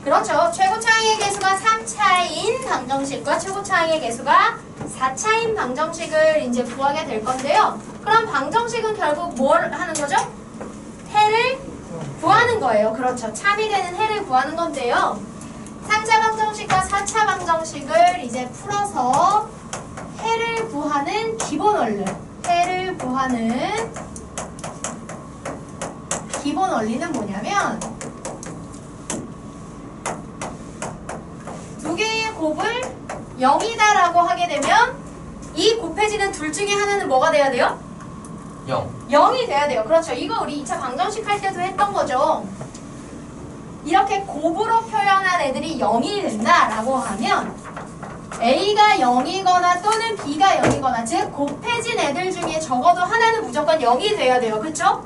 그렇죠. 최고차항의 개수가 3차인 방정식과 최고차항의 개수가 4차인 방정식을 이제 구하게 될 건데요. 그럼 방정식은 결국 뭘 하는 거죠? 해를 구하는 거예요. 그렇죠. 참이 되는 해를 구하는 건데요. 3차 방정식과 4차 방정식을 이제 풀어서 해를 구하는 기본 원리. 해를 구하는 기본 원리는 뭐냐면 두 개의 곱을 0이다라고 하게 되면 이 곱해지는 둘 중에 하나는 뭐가 돼야 돼요? 0이 돼야 돼요. 그렇죠. 이거 우리 2차 방정식 할 때도 했던 거죠. 이렇게 곱으로 표현한 애들이 0이 된다라고 하면 A가 0이거나 또는 B가 0이거나 즉 곱해진 애들 중에 적어도 하나는 무조건 0이 돼야 돼요. 그렇죠?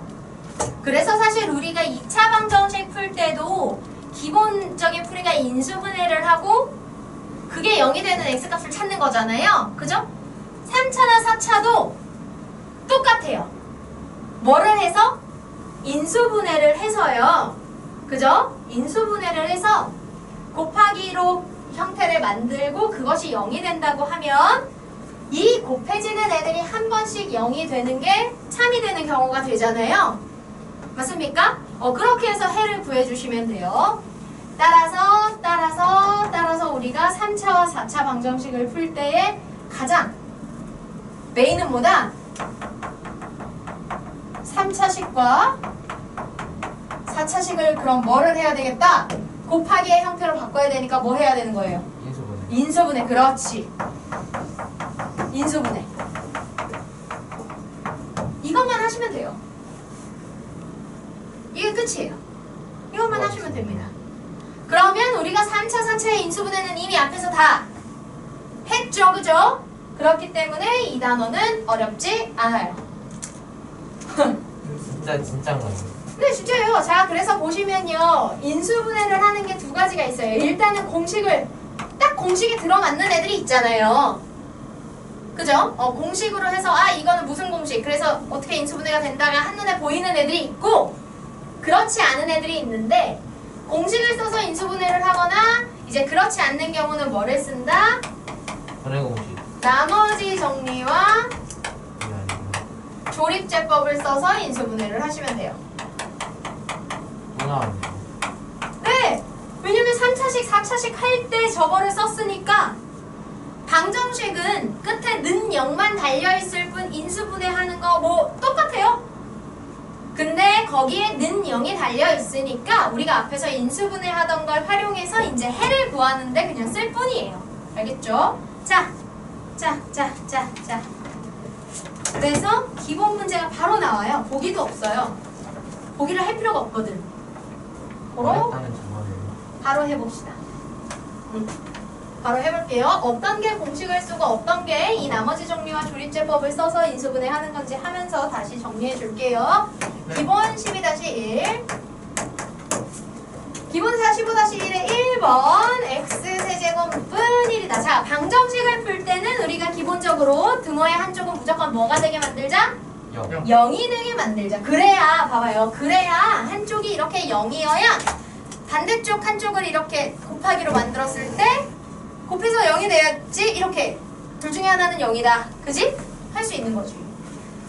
그래서 사실 우리가 2차 방정식 풀 때도 기본적인 풀이가 인수분해를 하고 그게 0이 되는 x값을 찾는 거잖아요. 그죠? 3차나 4차도 똑같아요. 뭐를 해서? 인수분해를 해서요. 그죠? 인수분해를 해서 곱하기로 형태를 만들고 그것이 0이 된다고 하면 이 곱해지는 애들이 한 번씩 0이 되는 게 참이 되는 경우가 되잖아요. 맞습니까? 그렇게 해서 해를 구해주시면 돼요. 따라서 우리가 3차와 4차 방정식을 풀 때에 가장 메인은 뭐다? 3차식과 4차식을 그럼 뭐를 해야 되겠다? 곱하기의 형태로 바꿔야 되니까 뭐 해야 되는 거예요? 인수분해. 그렇지. 인수분해. 이것만 하시면 돼요. 이게 끝이에요. 이것만 하시면 됩니다. 그러면 우리가 3차, 4차의 인수분해는 이미 앞에서 다 했죠. 그죠? 그렇기 때문에 이 단어는 어렵지 않아요. 진짜인 거예요. 네, 진짜예요. 자, 그래서 보시면요. 인수분해를 하는 게 두 가지가 있어요. 일단은 공식을, 딱 공식에 들어맞는 애들이 있잖아요. 그죠? 공식으로 해서, 이거는 무슨 공식. 그래서 어떻게 인수분해가 된다가 한눈에 보이는 애들이 있고, 그렇지 않은 애들이 있는데, 공식을 써서 인수분해를 하거나, 이제 그렇지 않는 경우는 뭐를 쓴다? 분해 공식. 나머지 정리와 조립제법을 써서 인수분해를 하시면 돼요. 네! 왜냐면 3차식, 4차식 할 때 저거를 썼으니까 방정식은 끝에 는 0만 달려있을 뿐 인수분해하는 거 뭐 똑같아요. 근데 거기에 는 0이 달려있으니까 우리가 앞에서 인수분해 하던 걸 활용해서 이제 해를 구하는데 그냥 쓸 뿐이에요. 알겠죠? 자. 그래서 기본 문제가 바로 나와요. 보기도 없어요. 보기를 할 필요가 없거든. 바로 해봅시다. 바로 해볼게요. 어떤 게 공식을 쓰고 어떤 게 이 나머지 정리와 조립제법을 써서 인수분해 하는 건지 하면서 다시 정리해 줄게요. 기본 12-1 기본 45-1의 1번 x세제곱분 1이다. 자, 방정식을 풀 때는 우리가 기본적으로 등호의 한쪽은 무조건 뭐가 되게 만들자? 0이 되게 만들자. 그래야 봐봐요. 그래야 한쪽이 이렇게 0이어야 반대쪽 한쪽을 이렇게 곱하기로 만들었을 때 곱해서 0이 돼야지 이렇게 둘 중에 하나는 0이다. 그지? 할 수 있는 거지.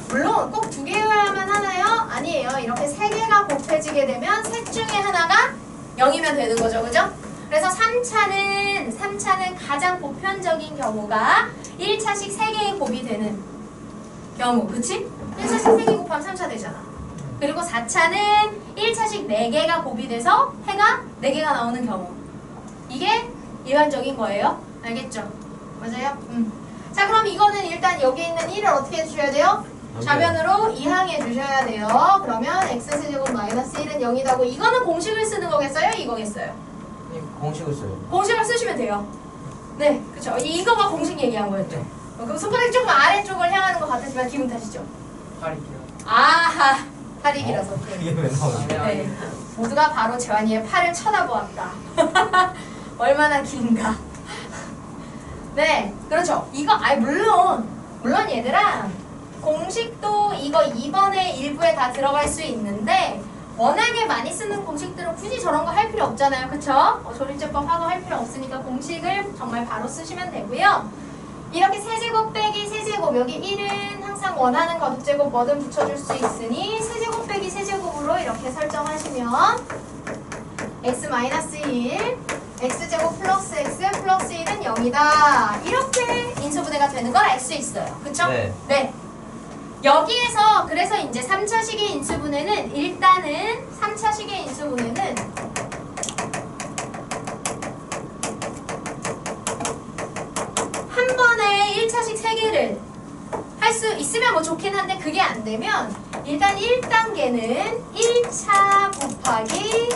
물론 꼭 두 개여야만 하나요? 아니에요. 이렇게 세 개가 곱해지게 되면 셋 중에 하나가 0이면 되는 거죠. 그죠? 그래서 3차는 가장 보편적인 경우가 1차식 3개의 곱이 되는 경우. 그치? 1차식 3개 곱하면 3차 되잖아. 그리고 4차는 1차식 4개가 곱이 돼서 해가 4개가 나오는 경우. 이게 일반적인 거예요. 알겠죠? 맞아요? 자, 그럼 이거는 일단 여기 있는 1을 어떻게 해주셔야 돼요? 좌변으로 이항해 주셔야 돼요. 그러면 x세제곱 마이너스 1은 0이다고. 이거는 공식을 쓰는 거겠어요? 이거겠어요? 공식을 써요. 공식을 쓰시면 돼요. 네, 그쵸. 이거가 공식 얘기한 거였죠. 그럼 손가락이 조금 아래쪽을 향하는 것 같으시면 기분 탓이죠? 팔이 길어. 아하, 팔이 길어서. 이게 왜 나오지? 네, 모두가 바로 재환이의 팔을 쳐다보았다. 얼마나 긴가. 네, 그렇죠. 이거, 물론 얘들아, 공식도 이거 2번의 일부에 다 들어갈 수 있는데 워낙에 많이 쓰는 공식들은 굳이 저런 거 할 필요 없잖아요. 그쵸? 조림제법 하고 할 필요 없으니까 공식을 정말 바로 쓰시면 되고요. 이렇게 세제곱 빼기 세제곱, 여기 1은 항상 원하는 거듭제곱 뭐든 붙여줄 수 있으니 세제곱 빼기 세제곱으로 이렇게 설정하시면 x-1, x제곱 플러스 x 플러스 1은 0이다. 이렇게 인수분해가 되는 걸 알 수 있어요. 그쵸? 네. 여기에서 그래서 이제 3차식의 인수분해는 일단은 3차식의 인수분해는 한 번에 1차식 3개를 할 수 있으면 뭐 좋긴 한데 그게 안 되면 일단 1단계는 1차 곱하기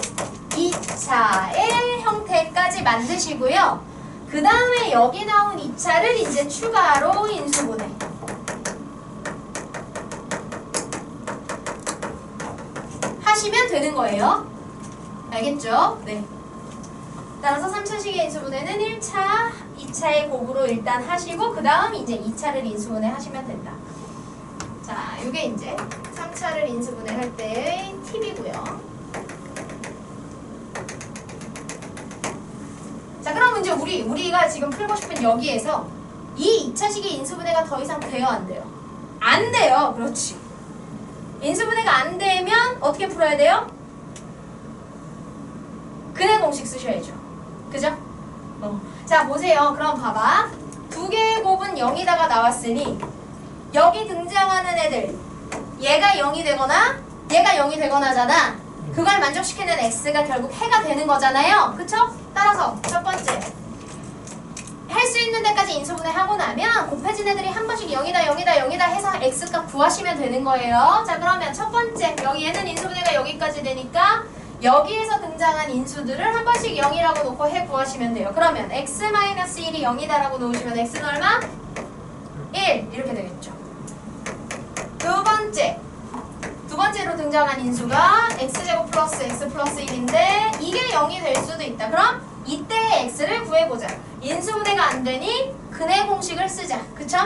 2차의 형태까지 만드시고요. 그 다음에 여기 나온 2차를 이제 추가로 인수분해. 하시면 되는 거예요. 알겠죠? 네. 따라서 3차식의 인수분해는 1차, 2차의 곱으로 일단 하시고 그 다음 이제 2차를 인수분해 하시면 된다. 자, 이게 이제 3차를 인수분해 할 때의 팁이고요. 자, 그럼 이제 우리가 지금 풀고 싶은 여기에서 이 2차식의 인수분해가 더 이상 돼요, 안 돼요? 안 돼요. 그렇지. 인수분해가 안 되면 어떻게 풀어야 돼요? 근해 공식 쓰셔야죠. 그죠? 자, 보세요. 그럼 봐봐. 두 개의 곱은 0이다가 나왔으니 여기 등장하는 애들 얘가 0이 되거나 얘가 0이 되거나잖아. 그걸 만족시키는 x가 결국 해가 되는 거잖아요. 그쵸? 따라서 첫 번째 할 수 있는 데까지 인수분해 하고 나면 곱해진 애들이 한 번씩 0이다 0이다 0이다 해서 x값 구하시면 되는 거예요. 자, 그러면 첫 번째 여기 얘는 인수분해가 여기까지 되니까 여기에서 등장한 인수들을 한 번씩 0이라고 놓고 해 구하시면 돼요. 그러면 x-1이 0이다라고 놓으시면 x는 얼마? 1 이렇게 되겠죠. 두 번째로 등장한 인수가 x제곱 플러스 x 플러스 1인데 이게 0이 될 수도 있다. 그럼 이때의 x를 구해보자. 인수분해가 안 되니 근해 공식을 쓰자. 그쵸?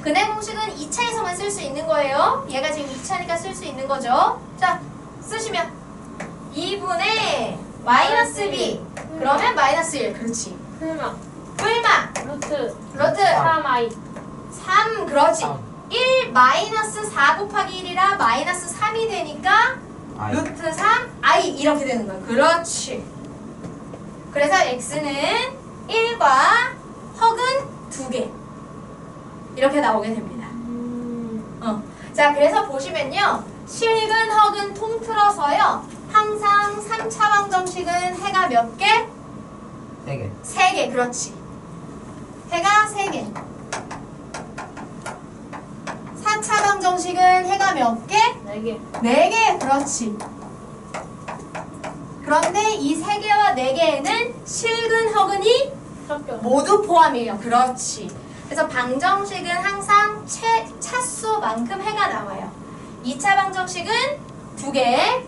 근해 공식은 2차에서만 쓸 수 있는 거예요. 얘가 지금 2차니까 쓸 수 있는 거죠. 자, 쓰시면 2분의 마이너스 b 그러면 마이너스 1. 그렇지. 풀마 루트 3i 3 그렇지. 1 마이너스 4 곱하기 1이라 마이너스 3이 되니까 루트 3 i 이렇게 되는 거야. 그렇지. 그래서 x는 1과 허근 2개 이렇게 나오게 됩니다. 자, 그래서 보시면요. 실근, 허근 통틀어서요. 항상 3차 방정식은 해가 몇 개? 3개. 3개. 그렇지. 해가 3개. 4차 방정식은 해가 몇 개? 4개 4개. 그렇지. 그런데 이 3개와 4개에는 실근, 허근이 모두 포함이에요. 그렇지. 그래서 방정식은 항상 차수만큼 해가 나와요. 2차 방정식은 2개,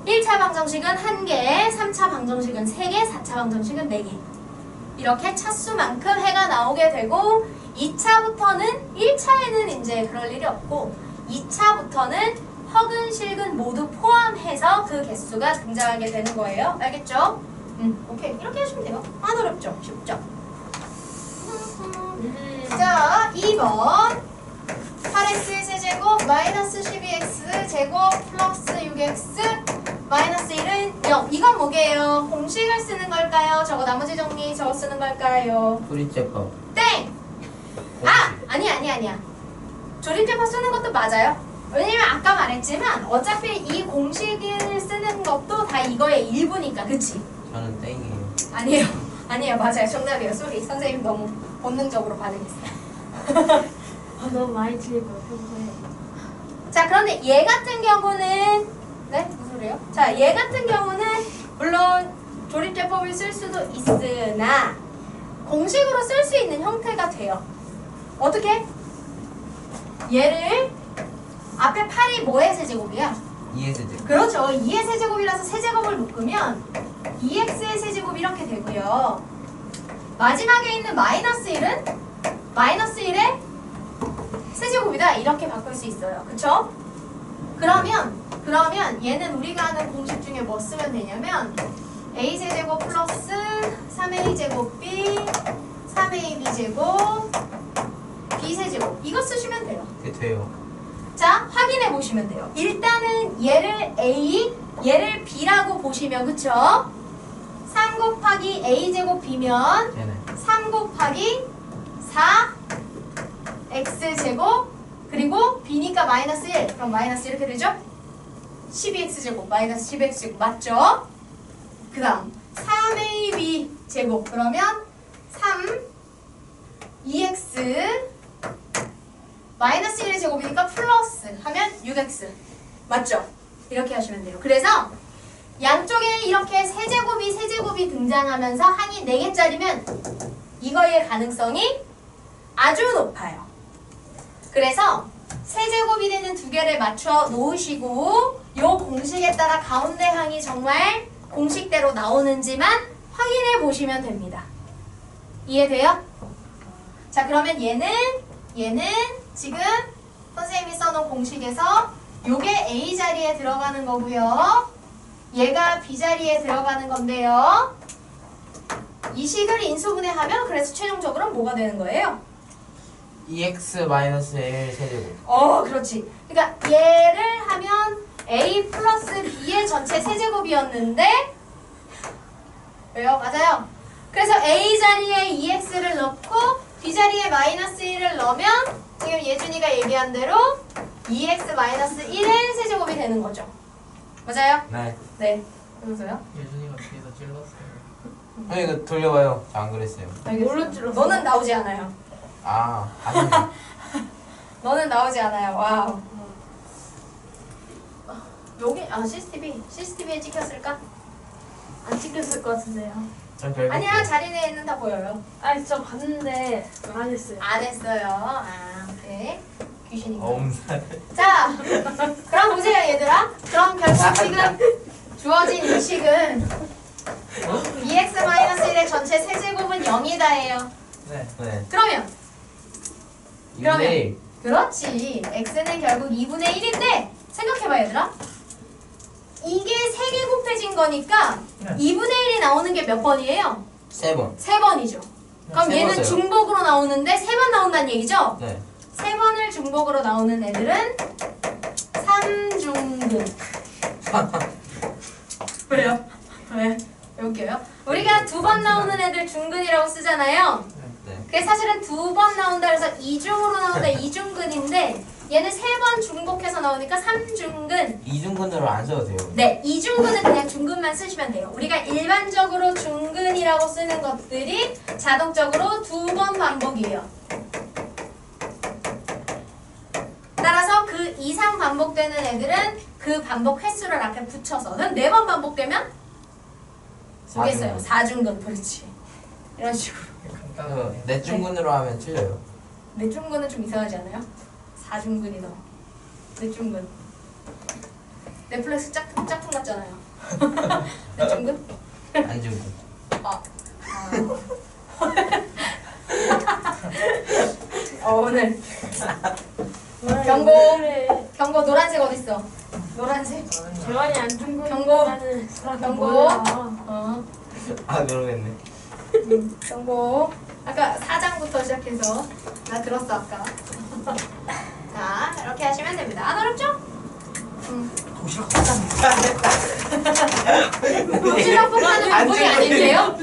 1차 방정식은 1개, 3차 방정식은 3개, 4차 방정식은 4개. 이렇게 차수만큼 해가 나오게 되고 2차부터는 1차에는 이제 그럴 일이 없고 2차부터는 허근, 실근 모두 포함해서 그 개수가 등장하게 되는 거예요. 알겠죠? 오케이. 이렇게 하시면 돼요. 안 어렵죠? 쉽죠? 자, 2번 8x 세제곱 마이너스 12x 제곱 플러스 6x 마이너스 1은 0. 이건 뭐게요? 공식을 쓰는 걸까요? 저거 나머지 정리 저거 쓰는 걸까요? 조림제법. 땡! 아! 아니야. 조림제법 쓰는 것도 맞아요. 왜냐면 아까 말했지만 어차피 이 공식을 쓰는 것도 다 이거의 일부니까. 그치? 저는 땡이에요. 아니에요. 맞아요. 정답이에요. 쏘리. 선생님 너무 본능적으로 반응했어요. 너무 많이 틀릴 거예요 평소에. 자, 그런데 얘 같은 경우는 네? 무슨 소리예요? 자, 얘 같은 경우는 물론 조립제법을 쓸 수도 있으나 공식으로 쓸 수 있는 형태가 돼요. 어떻게? 얘를 앞에 8이 뭐의 세제곱이야? 2의 세제곱. 그렇죠. 2의 세제곱이라서 세제곱을 묶으면 2x의 세제곱 이렇게 되고요. 마지막에 있는 마이너스 1은 마이너스 1의 세제곱이다. 이렇게 바꿀 수 있어요. 그쵸? 그러면 얘는 우리가 하는 공식 중에 뭐 쓰면 되냐면 a세제곱 플러스 3a제곱 b 3ab제곱 b세제곱 이거 쓰시면 돼요. 그게 돼요. 자, 확인해 보시면 돼요. 일단은 얘를 a, 얘를 b라고 보시면 그쵸? 3 곱하기 a제곱 b면 얘네. 3 곱하기 4 x제곱 그리고 b니까 마이너스 1 그럼 마이너스 이렇게 되죠? 12x제곱 마이너스 10x제곱 맞죠? 그 다음 3ab제곱 그러면 2x 마이너스 1의 제곱이니까 플러스 하면 6x 맞죠? 이렇게 하시면 돼요. 그래서 양쪽에 이렇게 세제곱이 등장하면서 항이 4개짜리면 이거의 가능성이 아주 높아요. 그래서 세제곱이 되는 2개를 맞춰 놓으시고 요 공식에 따라 가운데 항이 정말 공식대로 나오는지만 확인해 보시면 됩니다. 이해돼요? 자, 그러면 얘는 지금 선생님이 써놓은 공식에서 요게 A 자리에 들어가는 거고요. 얘가 B 자리에 들어가는 건데요. 이 식을 인수분해하면 그래서 최종적으로 뭐가 되는 거예요? 2x 마이너스 1 세제곱. 그렇지. 그러니까 얘를 하면 A 플러스 B의 전체 세제곱이었는데 왜요? 맞아요. 그래서 A 자리에 2x를 넣고 B 자리에 마이너스 1을 넣으면 지금 예준이가 얘기한 대로 2x 마이너스 1의 세제곱이 되는 거죠. 맞아요? 네. 네. 그래서요? 예준이가 뒤에서 찔렀어요. 형 이거 돌려봐요. 저 안 그랬어요. 뭘로 찔렀어? 너는 나오지 않아요. 아니네. 너는 나오지 않아요. 와우. 여기 CCTV에 찍혔을까? 안 찍혔을 것 같은데요. 전 별거 아니야, 없어요. 자리 내에는 다 보여요. 아니 저 봤는데 안 했어요. 안 했어요. 오케이. 귀신인가? 엄살. 자, 그럼 보세요, 얘들아. 그럼 결국 지금 주어진 이 식은 2x-1의 전체 세제곱은 0이다예요. 네. 네. 그러면 이분의 그렇지. x는 결국 2분의 1인데 생각해봐, 얘들아. 이게 3개 곱해진 거니까 네. 2분의 1이 나오는 게 몇 번이에요? 3번. 3번이죠. 그럼 세 얘는 번 써요. 중복으로 나오는데 3번 나온다는 얘기죠? 네. 3번을 중복으로 나오는 애들은 3중근. 왜요? 왜? 왜 웃겨요? 우리가 2번 나오는 애들 중근이라고 쓰잖아요. 네. 그게 사실은 2번 나온다 그래서 2중으로 나온다 2중근인데 얘는 3번 중복해서 나오니까 3중근. 이중근으로 안 써도 돼요. 네, 이중근은 그냥 중근만 쓰시면 돼요. 우리가 일반적으로 중근이라고 쓰는 것들이 자동적으로 2번 반복이에요. 따라서 그 이상 반복되는 애들은 그 반복 횟수를 앞에 붙여서는 4번 반복되면 모르겠어요. 4중근, 그렇지. 이런 식으로. 간단하네. 넷중근으로 하면 틀려요. 넷중근은 좀 이상하지 않아요? 4중근이 더. 넷중근. 넷플릭스 짝퉁 같잖아요. 넷중근? 안중근. 오늘 경고 노란색 어딨어? 노란색? 재환이 안 중근. 경고. 사람 경고. 뭐야? 그러겠네. 경고. 아까 4장부터 시작해서 나 들었어 아까. 자, 이렇게 하시면 됩니다. 안 어렵죠? 도시락 폭탄은 그분이 아닌데요?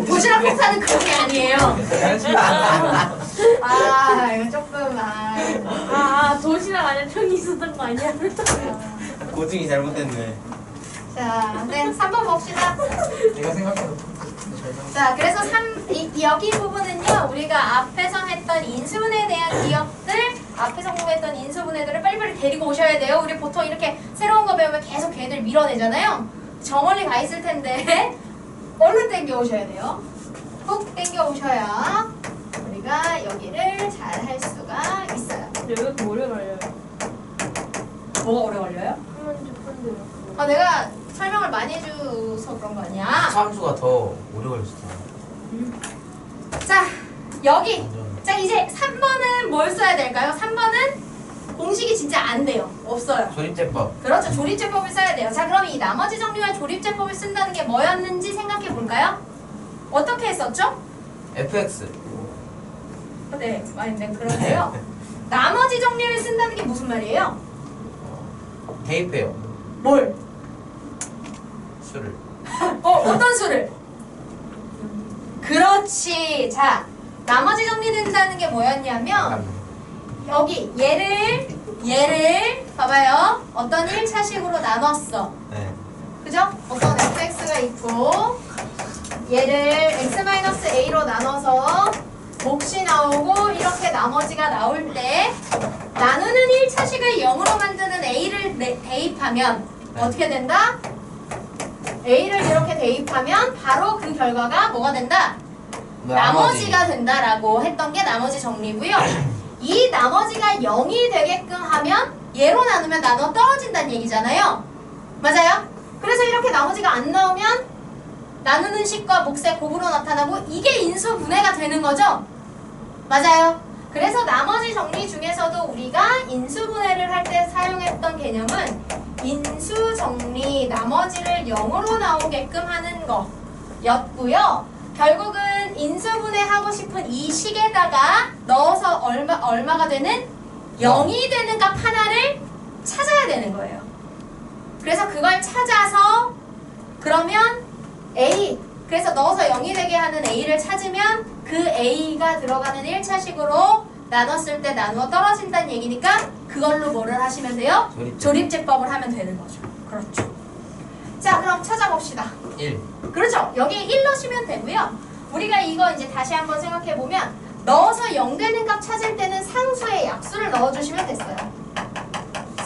도시락 폭탄은 그분이 아니에요. 이거 조금 도시락 안에 총이 있었던 거 아니야? 고증이 잘못됐네. 자, 네, 3번 봅시다. 내가 생각해도 자, 그래서 여기 부분은요, 우리가 앞에서 했던 인수분해에 대한 기억들, 앞에서 공부했던 인수분해들을 빨리빨리 데리고 오셔야 돼요. 우리 보통 이렇게 새로운 거 배우면 계속 걔들 밀어내잖아요. 저 멀리 가 있을 텐데, 얼른 땡겨 오셔야 돼요. 훅 땡겨 오셔야 우리가 여기를 잘 할 수가 있어요. 근데 왜 이렇게 오래 걸려요? 뭐가 오래 걸려요? 한번좀 푼대요. 내가 설명을 많이 해줘서 그런 거 아니야? 참수가 더 오래 걸렸어요. 자, 여기. 완전. 자, 이제 3번은 뭘 써야 될까요? 3번은 공식이 진짜 안 돼요. 없어요. 조립제법. 그렇죠. 조립제법을 써야 돼요. 자, 그럼 이 나머지 정리와 조립제법을 쓴다는 게 뭐였는지 생각해 볼까요? 어떻게 했었죠? fx. 네, 네, 그런데요. 나머지 정리를 쓴다는 게 무슨 말이에요? 대입해요. 뭘? 수를. 어떤 수를? 그렇지. 자, 나머지 정리된다는 게 뭐였냐면 여기 얘를 봐봐요. 어떤 1차식으로 나눴어. 네. 그죠? 어떤 fx가 있고 얘를 x-a로 나눠서 몫이 나오고 이렇게 나머지가 나올 때 나누는 1차식을 0으로 만드는 a를 대입하면 어떻게 된다? a를 이렇게 대입하면 바로 그 결과가 뭐가 된다? 나머지가 된다라고 했던 게 나머지 정리고요. 이 나머지가 0이 되게끔 하면 얘로 나누면 나눠 떨어진다는 얘기잖아요. 맞아요? 그래서 이렇게 나머지가 안 나오면 나누는 식과 몫의 곱으로 나타나고 이게 인수분해가 되는 거죠? 맞아요. 그래서 나머지 정리 중에서도 우리가 인수분해를 할 때 사용했던 개념은 인수정리, 나머지를 0으로 나오게끔 하는 거였고요. 결국은 인수분해하고 싶은 이 식에다가 넣어서 얼마가 되는? 0이 되는 값 하나를 찾아야 되는 거예요. 그래서 그걸 찾아서 그러면 A, 그래서 넣어서 0이 되게 하는 A를 찾으면 그 A가 들어가는 1차식으로 나눴을 때 나누어 떨어진다는 얘기니까 그걸로 뭐를 하시면 돼요? 조립제법을 하면 되는 거죠. 그렇죠. 자, 그럼 찾아봅시다. 1. 그렇죠. 여기에 1 넣으시면 되고요. 우리가 이거 이제 다시 한번 생각해보면 넣어서 0 되는 값 찾을 때는 상수의 약수를 넣어주시면 됐어요.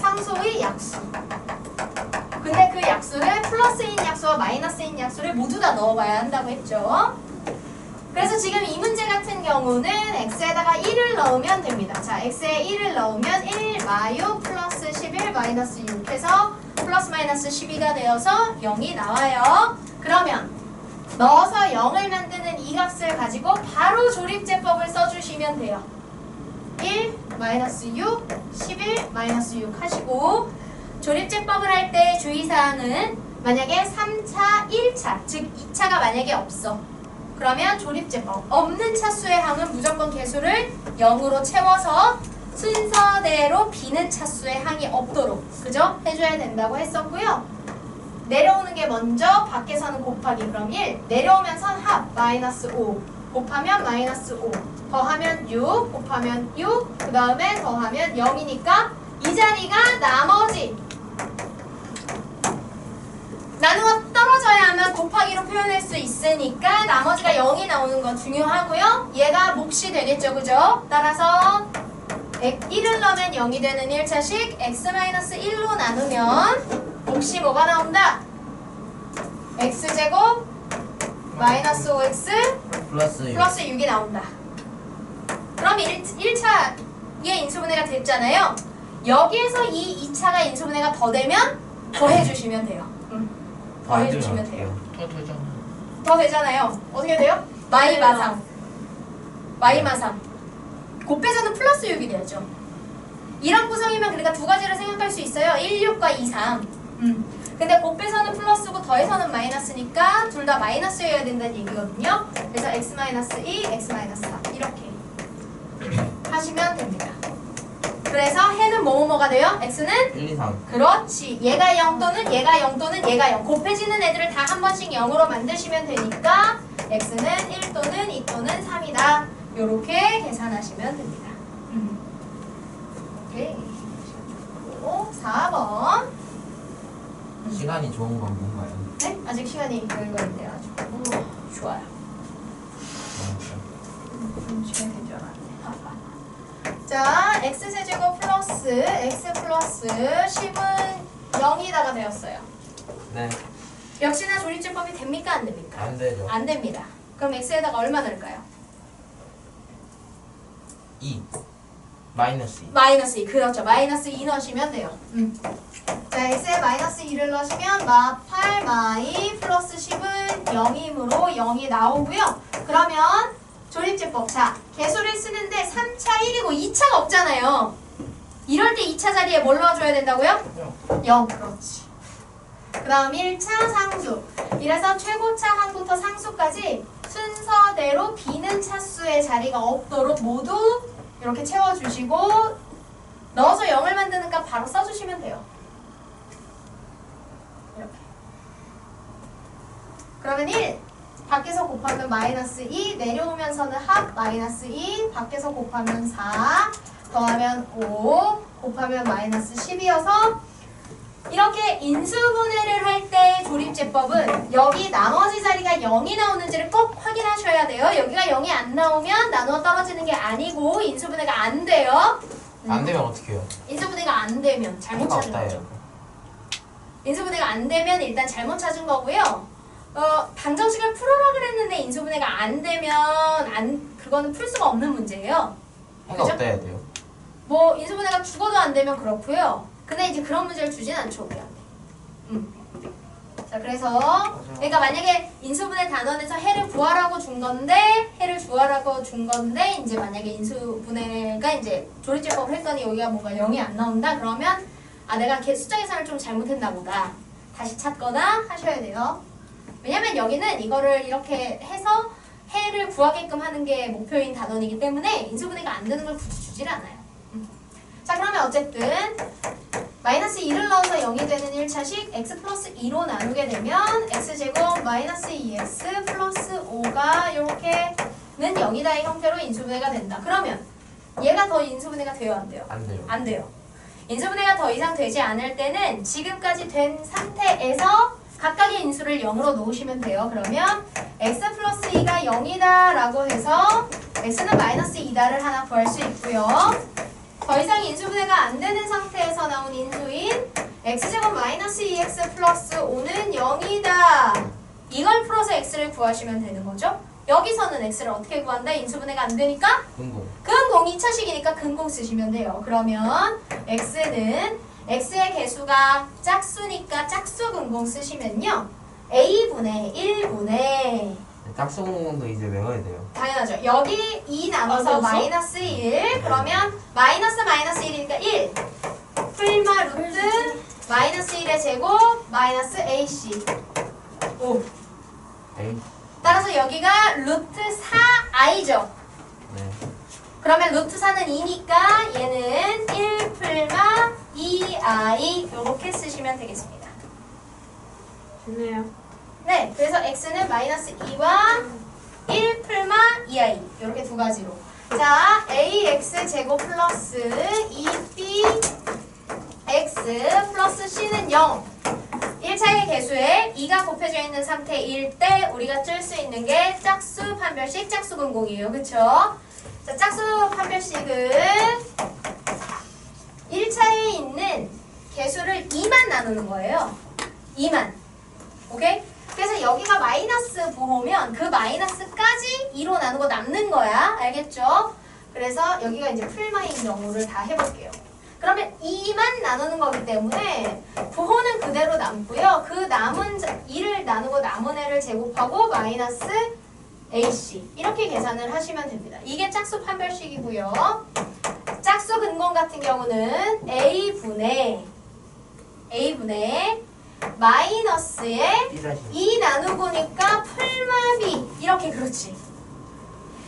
상수의 약수. 근데 그 약수를 플러스인 약수와 마이너스인 약수를 모두 다 넣어봐야 한다고 했죠. 그래서 지금 이 문제 같은 경우는 x에다가 1을 넣으면 됩니다. 자, x에 1을 넣으면 1 마유 플러스 11 마이너스 6 해서 플러스 마이너스 12가 되어서 0이 나와요. 그러면 넣어서 0을 만드는 이 값을 가지고 바로 조립제법을 써주시면 돼요. 1 마이너스 6 11 마이너스 6 하시고 조립제법을 할 때 주의사항은 만약에 3차, 1차, 즉 2차가 만약에 없어. 그러면 조립제법 없는 차수의 항은 무조건 개수를 0으로 채워서 순서대로 비는 차수의 항이 없도록 그죠? 해줘야 된다고 했었고요. 내려오는 게 먼저 밖에서는 곱하기 그럼 1 내려오면서 합 마이너스 5 곱하면 마이너스 5 더하면 6 곱하면 6 그 다음에 더하면 0이니까 이 자리가 나머지 나누어 떨어져야 하면 곱하기로 표현할 수 있으니까 나머지가 0이 나오는 건 중요하고요. 얘가 몫이 되겠죠. 그죠? 따라서 1을 넣으면 0이 되는 1차식 x-1로 나누면 몫이 뭐가 나온다? x제곱 마이너스 5x 플러스 6이 나온다. 그럼 1차의 인수분해가 됐잖아요. 여기에서 이 2차가 인수분해가 더 되면 더해주시면 돼요. 더해주시면 돼요. 더 되잖아. 더 되잖아요. 어떻게 돼요? 마이마상. 마이마상. 곱해서는 플러스 6이 되죠. 이런 구성이면 그러니까 두 가지를 생각할 수 있어요. 1, 6과 2, 3. 근데 곱해서는 플러스고 더해서는 마이너스니까 둘 다 마이너스여야 된다는 얘기거든요. 그래서 x-2, x-4 이렇게 하시면 됩니다. 그래서 해는 뭐뭐가 돼요? x는? 1, 2, 3. 그렇지. 얘가 0 또는 얘가 0 또는 얘가 0. 곱해지는 애들을 다 한 번씩 0으로 만드시면 되니까 x는 1 또는 2 또는 3이다. 요렇게 계산하시면 됩니다. 오케이. 4번. 시간이 좋은 건 뭔가요? 네? 아직 시간이 별거 있네요. 아주. 좋아요. 시간이 된 줄 알았네. 자, x세제곱 플러스 x 플러스 10은 0이다가 되었어요. 네. 역시나 조립제법이 됩니까? 안 됩니까? 안 되죠. 안 됩니다. 그럼 x에다가 얼마 넣을까요? 2. 마이너스 2. 마이너스 2. 그렇죠. 마이너스 2 넣으시면 돼요. 자, x에 마이너스 2를 넣으시면 마8 마이 플러스 10은 0이므로 0이 나오고요. 그러면 조립제법. 자, 개수를 쓰는데 3차 1이고 2차가 없잖아요. 이럴 때 2차 자리에 뭘 넣어줘야 된다고요? 0. 그렇지. 그 다음 1차 상수. 이래서 최고차 항부터 상수까지 순서대로 비는 차수의 자리가 없도록 모두 이렇게 채워주시고 넣어서 0을 만드는 값 바로 써주시면 돼요. 이렇게. 그러면 1 밖에서 곱하면 마이너스 2 내려오면서는 합 마이너스 2 밖에서 곱하면 4 더하면 5 곱하면 마이너스 10이어서 이렇게 인수분해를 할 때 조립제법은 여기 나머지 자리가 0이 나오는지를 꼭 확인하셔야 돼요. 여기가 0이 안 나오면 나누어 떨어지는 게 아니고 인수분해가 안 돼요. 안 되면 어떻게 해요? 인수분해가 안 되면 잘못 해가 찾은 없다 거죠. 해요. 인수분해가 안 되면 일단 잘못 찾은 거고요. 방정식을 풀어라 그랬는데 인수분해가 안 되면 그거는 풀 수가 없는 문제예요. 해가 그죠? 없다 해야 돼요. 뭐 인수분해가 죽어도 안 되면 그렇고요. 근데 이제 그런 문제를 주진 않죠, 우리한테. 자, 그래서 그러니까 만약에 인수분해 단원에서 해를 구하라고 준 건데 이제 만약에 인수분해가 이제 조립제법을 했더니 여기가 뭔가 0이 안 나온다 그러면 아 내가 숫자 계산을 좀 잘못했나 보다. 다시 찾거나 하셔야 돼요. 왜냐면 여기는 이거를 이렇게 해서 해를 구하게끔 하는 게 목표인 단원이기 때문에 인수분해가 안 되는 걸 굳이 주질 않아요. 자, 그러면 어쨌든 마이너스 2를 넣어서 0이 되는 1차식 x 플러스 2로 나누게 되면 x제곱 마이너스 2x 플러스 5가 이렇게는 0이다의 형태로 인수분해가 된다. 그러면 얘가 더 인수분해가 돼요? 안 돼요? 안 돼요. 안 돼요. 인수분해가 더 이상 되지 않을 때는 지금까지 된 상태에서 각각의 인수를 0으로 놓으시면 돼요. 그러면 x 플러스 2가 0이다 라고 해서 x는 마이너스 2다를 하나 구할 수 있고요. 더 이상 인수분해가 안 되는 상태에서 나온 인수인 x제곱 마이너스 2x 플러스 5는 0이다. 이걸 풀어서 x를 구하시면 되는 거죠. 여기서는 x를 어떻게 구한다? 인수분해가 안 되니까? 근공. 근공 2차식이니까 근공 쓰시면 돼요. 그러면 x는 x의 개수가 짝수니까 짝수 근공 쓰시면요. a분의 1분의 짝수공도 이제 외워야 돼요. 당연하죠. 여기 2 나눠서 마이너스 1 그러면 마이너스 1이니까 1 풀마 루트 마이너스 1의 제곱 마이너스 ac 5 에이. 따라서 여기가 루트 4i죠. 네. 그러면 루트 4는 2니까 얘는 1 풀마 2i 이렇게 쓰시면 되겠습니다. 좋네요. 네, 그래서 x는 마이너스 2와 1 풀마 2i 이렇게 두 가지로. 자, ax 제곱 플러스 2bx 플러스 c는 0. 1차의 개수에 2가 곱해져 있는 상태일 때 우리가 쓸 수 있는 게 짝수 판별식 짝수 근공이에요. 그쵸? 자, 짝수 판별식은 1차에 있는 개수를 2만 나누는 거예요. 2만. 오케이? 그래서 여기가 마이너스 부호면 그 마이너스까지 2로 나누고 남는 거야. 알겠죠? 그래서 여기가 이제 풀마인 경우를 다 해볼게요. 그러면 2만 나누는 거기 때문에 부호는 그대로 남고요. 그 남은 2를 나누고 남은 애를 제곱하고 마이너스 AC 이렇게 계산을 하시면 됩니다. 이게 짝수 판별식이고요. 짝수 근공 같은 경우는 A분의 마이너스에 2 나누고니까 풀마 B 이렇게 그렇지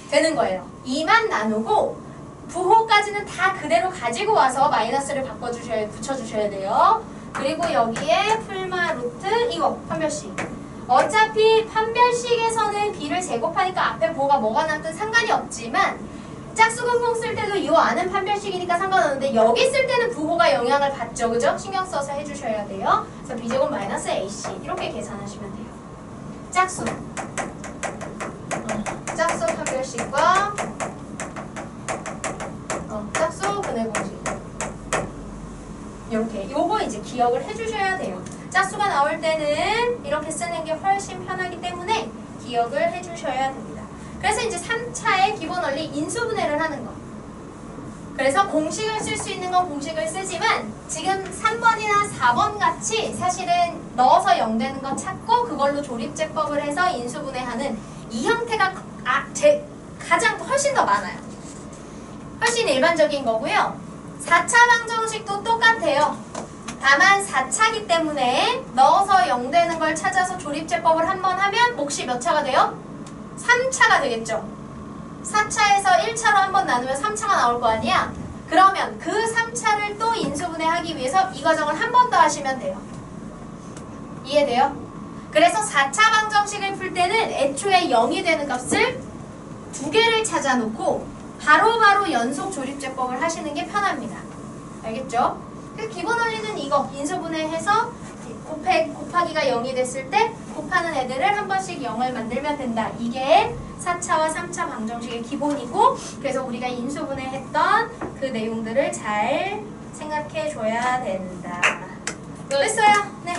되는 거예요. 2만 나누고 부호까지는 다 그대로 가지고 와서 마이너스를 붙여주셔야 돼요. 그리고 여기에 풀마 루트 이거 판별식. 어차피 판별식에서는 b를 제곱하니까 앞에 부호가 뭐가 남든 상관이 없지만 짝수 근공 쓸 때도 이 안은 판별식이니까 상관없는데 여기 쓸 때는 부호가 영향을 받죠. 그죠? 신경 써서 해주셔야 돼요. 그래서 b제곱 마이너스 ac 이렇게 계산하시면 돼요. 짝수. 짝수 판별식과 짝수 분해 공식. 이렇게 요거 이제 기억을 해주셔야 돼요. 짝수가 나올 때는 이렇게 쓰는 게 훨씬 편하기 때문에 기억을 해주셔야 됩니다. 그래서 이제 3차의 기본 원리 인수분해를 하는 거. 그래서 공식을 쓸 수 있는 건 공식을 쓰지만 지금 3번이나 4번 같이 사실은 넣어서 0 되는 거 찾고 그걸로 조립제법을 해서 인수분해하는 이 형태가 가장 훨씬 더 많아요. 훨씬 일반적인 거고요. 4차 방정식도 똑같아요. 다만 4차기 때문에 넣어서 0 되는 걸 찾아서 조립제법을 한번 하면 몫이 몇 차가 돼요? 3차가 되겠죠. 4차에서 1차로 한번 나누면 3차가 나올 거 아니야? 그러면 그 3차를 또 인수분해하기 위해서 이 과정을 한 번 더 하시면 돼요. 이해돼요? 그래서 4차 방정식을 풀 때는 애초에 0이 되는 값을 2개를 찾아놓고 바로바로 연속 조립제법을 하시는 게 편합니다. 알겠죠? 그 기본 원리는 이거 인수분해해서 곱하기가 0이 됐을 때 곱하는 애들을 한 번씩 0을 만들면 된다. 이게 4차와 3차 방정식의 기본이고, 그래서 우리가 인수분해했던 그 내용들을 잘 생각해 줘야 된다. 됐어요? 네.